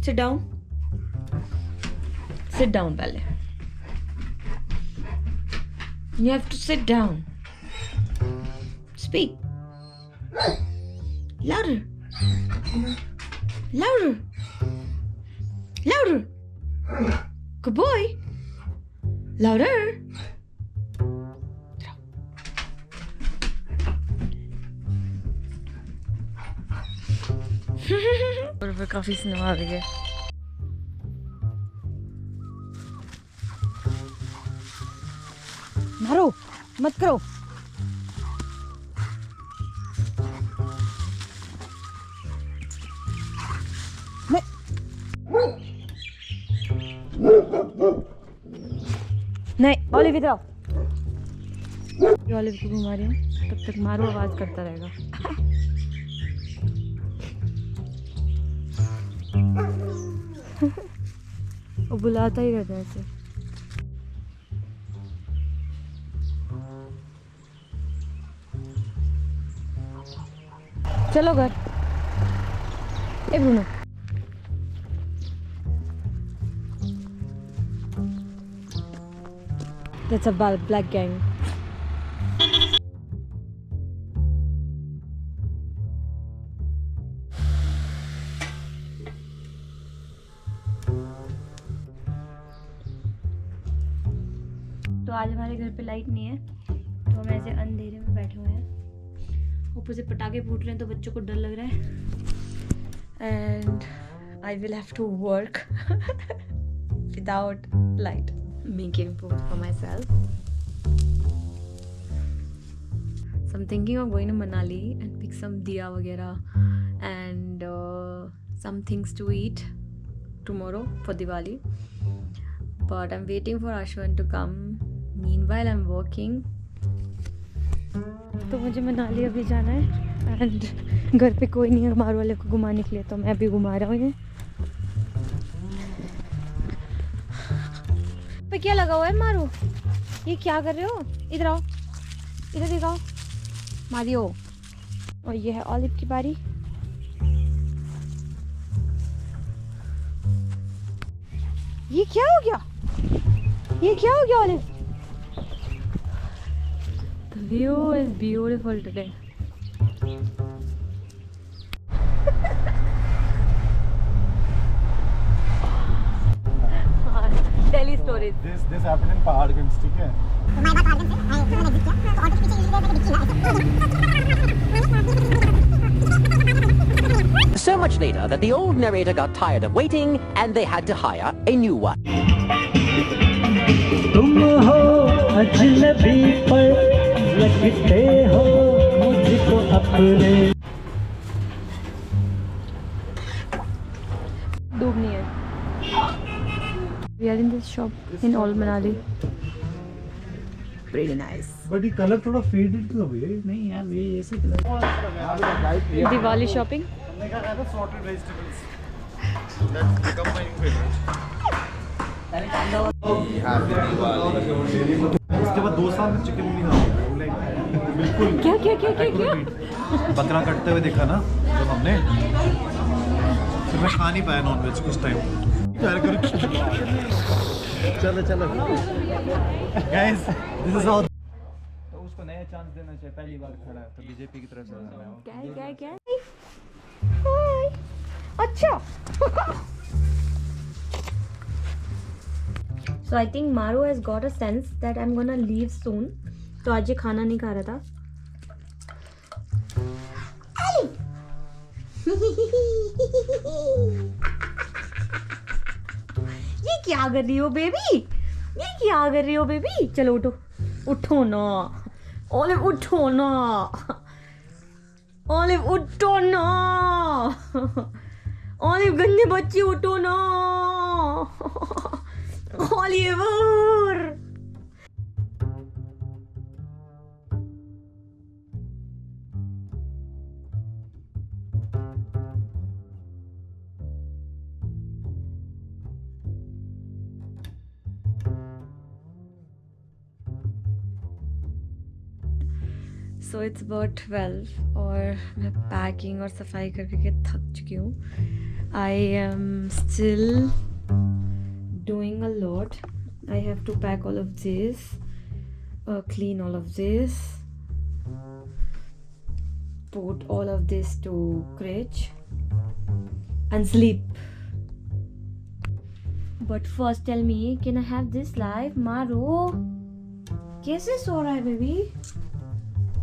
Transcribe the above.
Sit down. Sit down, पहले. You have to sit down. Speak. Louder. Louder. Louder. Good boy. Louder. और फिर काफी snow आ गई है. मारो मत करो. नहीं ऑलिव इधर आओ. ऑलिव को घुमा रही हूँ, तब तक मारो आवाज करता रहेगा. वो बुलाता ही रहता है ऐसे. चलो घर. ए Bruno. That's a black gang. तो आज हमारे घर पे लाइट नहीं है, तो हम ऐसे अंधेरे में बैठे हुए हैं. ऊपर से पटाखे फूट रहे हैं, तो बच्चों को डर लग रहा है. And I will have to work without light. Making food for myself. So I'm thinking of going to Manali and pick some diya वगैरह and some things to eat tomorrow for Diwali. But I'm waiting for Ashwan to come. Meanwhile I'm working. तो मुझे मनाली अभी जाना है and घर पे कोई नहीं है मारू वाले को घुमाने के लिए, तो मैं अभी घुमा रहा हूँ इन्हें. पे क्या लगा हुआ है मारू? ये क्या कर रहे हो? इधर आओ, इधर दिखाओ मारियो. और ये है ऑलिव की बारी. ये क्या हो गया? ये क्या हो गया olive? The view is beautiful today. Delhi stories. This happened in Paharganj, ठीक है? हमारे बात Paharganj से आए, तो मैंने एग्जिट किया, तो ऑटो के पीछे यूजुअली दिखी. So much later that the old narrator got tired of waiting and they had to hire a new one. तुम हो अजनबी पर लगते हो मुझको अपने. डूबनी है. We are in this shop in Old Manali. Pretty nice. But ये कलर थोड़ा फेडेड क्यों है? नहीं यार ये ऐसे कलर. दिवाली शॉपिंग. हमने कहा था sorted vegetables. That's become my favorite. उसके बाद 2 साल में चिकन नहीं खाया. बिल्कुल. क्या? बकरा कटते हुए देखा ना जब हमने, फिर मैं खा नहीं पाया नॉनवेज कुछ टाइम. चलो गाइस, दिस इज ऑल. तो उसको नया चांस देना चाहिए, पहली बार खड़ा है तो बीजेपी की तरफ से. क्या हाय. अच्छा. So I think Maru has got a sense that I'm gonna leave soon. तो आज ये खाना नहीं खा रहा था. ये क्या कर रही हो बेबी? चलो उठो ना ऑलिव, उठो ना ऑलिव, गंदे बच्चे उठो ना ऑलिवर. सो इट्स अबाउट 12 और मैं पैकिंग और सफाई करके थक चुकी हूँ. I am still doing a lot. I have to pack all of this, clean all of this, put all of this to crate and sleep. But first tell me, can I have this live? Maro, कैसे सो रहा है baby?